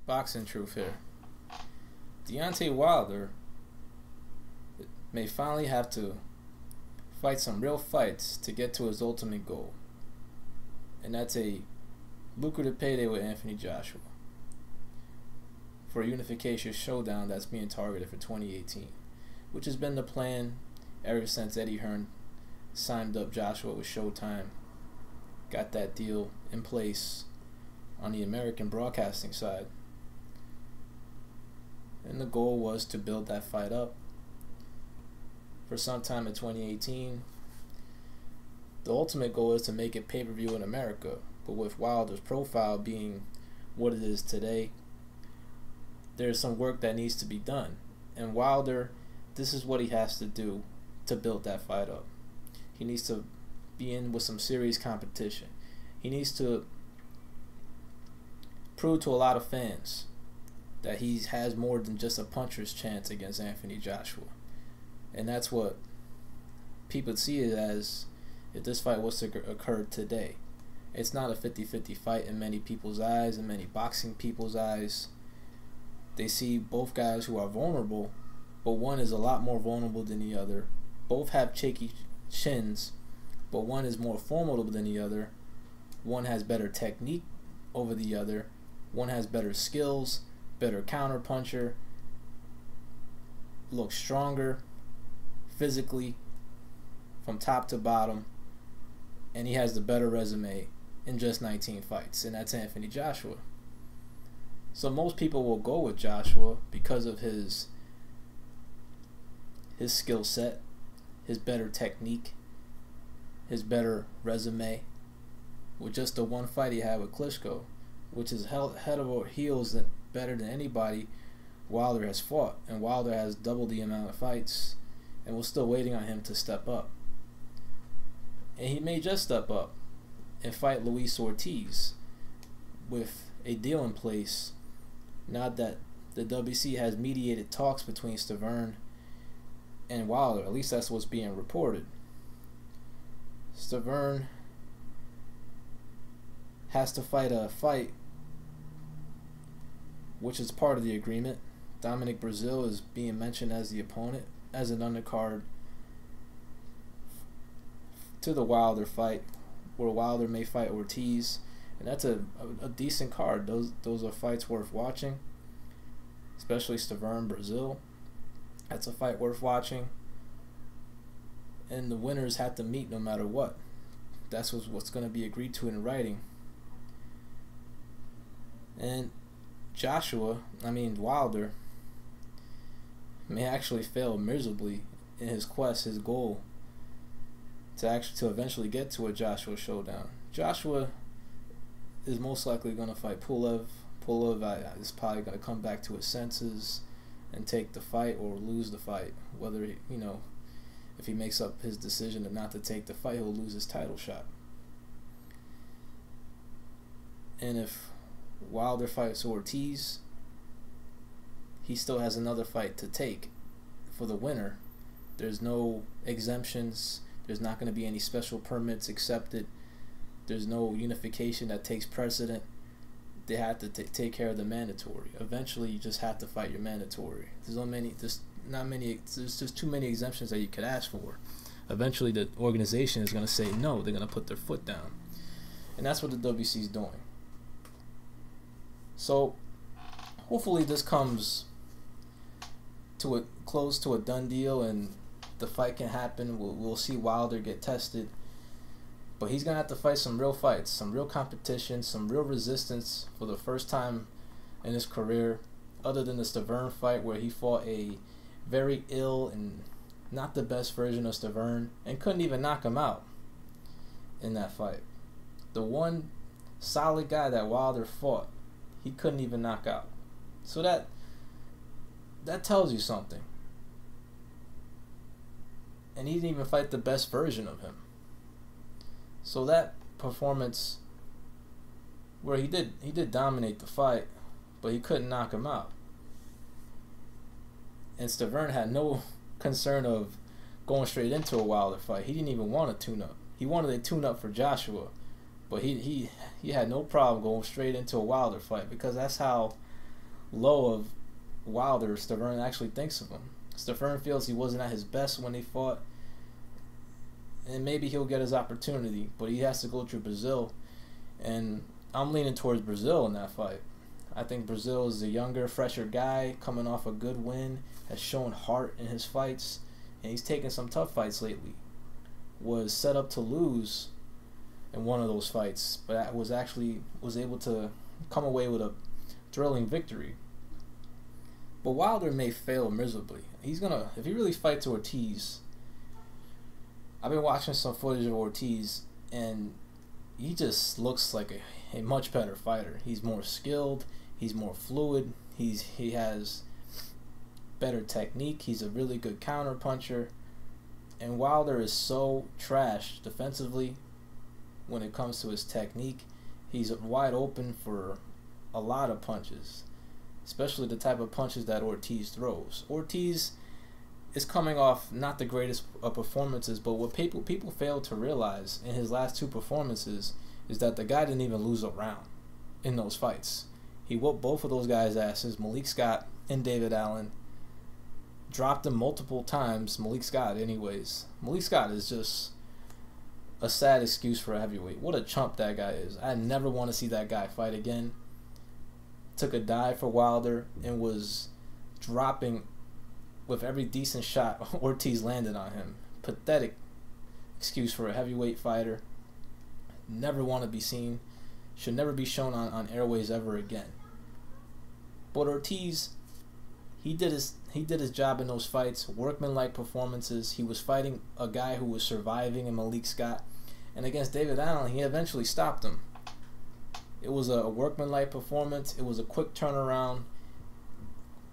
Boxing truth here. Deontay Wilder may finally have to fight some real fights to get to his ultimate goal. And that's a lucrative payday with Anthony Joshua for a unification showdown that's being targeted for 2018, which has been the plan ever since Eddie Hearn signed up Joshua with Showtime, got that deal in place on the American broadcasting side. And the goal was to build that fight up for sometime in 2018. The ultimate goal is to make it pay-per-view in America, but with Wilder's profile being what it is today, there's some work that needs to be done. And Wilder, this is what he has to do to build that fight up. He needs to be in with some serious competition. He needs to prove to a lot of fans that he has more than just a puncher's chance against Anthony Joshua. And that's what people see it as if this fight was to occur today. It's not a 50-50 fight in many people's eyes, in many boxing people's eyes. They see both guys who are vulnerable, but one is a lot more vulnerable than the other. Both have shaky chins, but one is more formidable than the other. One has better technique over the other. One has better skills, better counter puncher, looks stronger physically from top to bottom, and he has the better resume in just 19 fights, and that's Anthony Joshua. So most people will go with Joshua because of his skill set, his better technique, his better resume, with just the one fight he had with Klitschko, which is head over heels better than anybody Wilder has fought, and Wilder has double the amount of fights, and we're still waiting on him to step up. And he may just step up and fight Luis Ortiz with a deal in place, now that the WC has mediated talks between Stiverne and Wilder. At least that's what's being reported. Stiverne has to fight a fight which is part of the agreement. Dominic Brazil is being mentioned as the opponent, as an undercard to the Wilder fight, where Wilder may fight Ortiz, and that's a decent card. Those are fights worth watching, especially Stiverne Brazil. That's a fight worth watching, and the winners have to meet no matter what. That's what's going to be agreed to in writing. And Wilder may actually fail miserably in his quest, his goal to eventually get to a Joshua showdown. Joshua is most likely going to fight Pulev. Pulev is probably going to come back to his senses and take the fight or lose the fight. Whether if he makes up his decision not to take the fight, he'll lose his title shot. And if Wilder fights Ortiz, he still has another fight to take for the winner. There's no exemptions. There's not going to be any special permits accepted. There's no unification that takes precedent. They have to take care of the mandatory. Eventually, you just have to fight your mandatory. There's just too many exemptions that you could ask for. Eventually, the organization is going to say no. They're going to put their foot down, and that's what the WC is doing. So, hopefully, this comes to a close to a done deal, and the fight can happen. We'll see Wilder get tested, but he's gonna have to fight some real fights, some real competition, some real resistance for the first time in his career, other than the Stiverne fight where he fought a very ill and not the best version of Stiverne and couldn't even knock him out in that fight. The one solid guy that Wilder fought, he couldn't even knock out. So that tells you something. And he didn't even fight the best version of him. So that performance, where he did dominate the fight, but he couldn't knock him out. And Stiverne had no concern of going straight into a Wilder fight. He didn't even want a tune-up. He wanted a tune-up for Joshua, but he had no problem going straight into a Wilder fight, because that's how low of Wilder Stavern actually thinks of him. Stavern feels he wasn't at his best when they fought, and maybe he'll get his opportunity, but he has to go through Brazil, and I'm leaning towards Brazil in that fight. I think Brazil is a younger, fresher guy coming off a good win, has shown heart in his fights, and he's taken some tough fights lately. Was set up to lose in one of those fights, but was able to come away with a thrilling victory. But Wilder may fail miserably. If he really fights Ortiz, I've been watching some footage of Ortiz, and he just looks like a much better fighter. He's more skilled, he's more fluid, he has better technique, he's a really good counter puncher, and Wilder is so trash defensively when it comes to his technique. He's wide open for a lot of punches, especially the type of punches that Ortiz throws. Ortiz is coming off not the greatest of performances, but what people fail to realize in his last two performances is that the guy didn't even lose a round in those fights. He whooped both of those guys' asses, Malik Scott and David Allen. Dropped him multiple times, Malik Scott anyways. Malik Scott is just a sad excuse for a heavyweight. What a chump that guy is. I never want to see that guy fight again. Took a dive for Wilder and was dropping with every decent shot Ortiz landed on him. Pathetic excuse for a heavyweight fighter. Never want to be seen. Should never be shown on airways ever again. But Ortiz, he did his job in those fights. Workmanlike performances. He was fighting a guy who was surviving in Malik Scott. And against David Allen, he eventually stopped him. It was a workmanlike performance. It was a quick turnaround.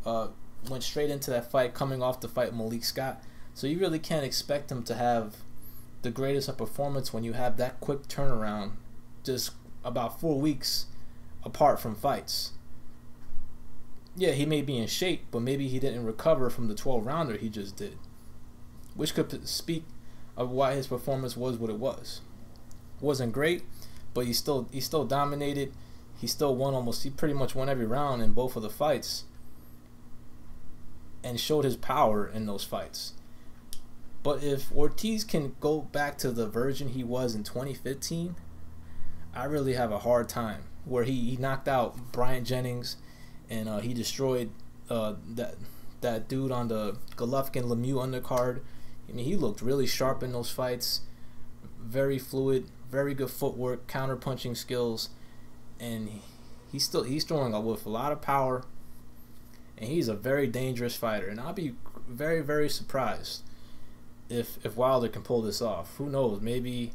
Went straight into that fight, coming off the fight with Malik Scott. So you really can't expect him to have the greatest of performance when you have that quick turnaround just about 4 weeks apart from fights. Yeah, he may be in shape, but maybe he didn't recover from the 12-rounder he just did, which could speak of why his performance was what it was. Wasn't great, but he still dominated. He pretty much won every round in both of the fights and showed his power in those fights. But if Ortiz can go back to the version he was in 2015, I really have a hard time, where he knocked out Bryant Jennings, and he destroyed that dude on the Golovkin-Lemieux undercard. I mean, he looked really sharp in those fights. Very fluid, very good footwork, counter-punching skills, and he's throwing with a lot of power, and he's a very dangerous fighter. And I'll be very, very surprised if Wilder can pull this off. Who knows? Maybe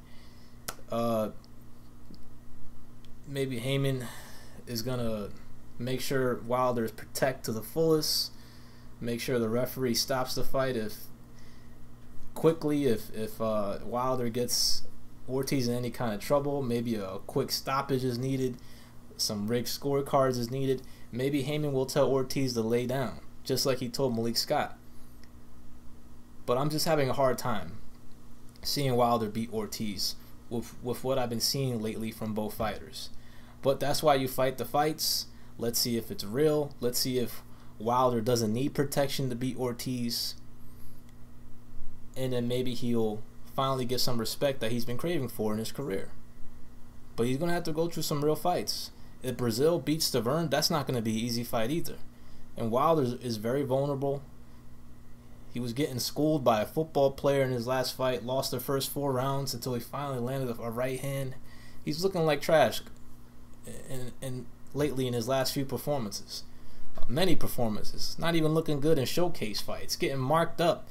Heyman is gonna make sure Wilder is protect to the fullest. Make sure the referee stops the fight if Wilder gets Ortiz in any kind of trouble. Maybe a quick stoppage is needed. Some rigged scorecards is needed. Maybe Heyman will tell Ortiz to lay down, just like he told Malik Scott. But I'm just having a hard time seeing Wilder beat Ortiz with what I've been seeing lately from both fighters. But that's why you fight the fights. Let's see if it's real. Let's see if Wilder doesn't need protection to beat Ortiz. And then maybe he'll finally get some respect that he's been craving for in his career. But he's going to have to go through some real fights. If Brazil beats Stavern, that's not going to be an easy fight either. And Wilder is very vulnerable. He was getting schooled by a football player in his last fight, lost the first 4 rounds until he finally landed a right hand. He's looking like trash and lately in his last few performances. Many performances. Not even looking good in showcase fights. Getting marked up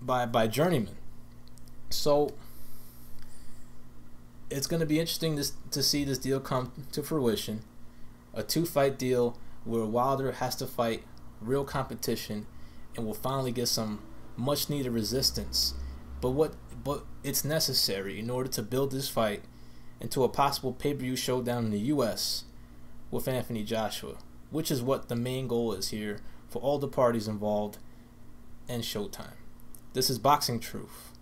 by journeymen. So it's going to be interesting to see this deal come to fruition. A 2-fight deal where Wilder has to fight real competition and will finally get some much needed resistance. But it's necessary in order to build this fight into a possible pay-per-view showdown in the US with Anthony Joshua, which is what the main goal is here for all the parties involved and Showtime. This is Boxing Truth.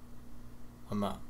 I'm out.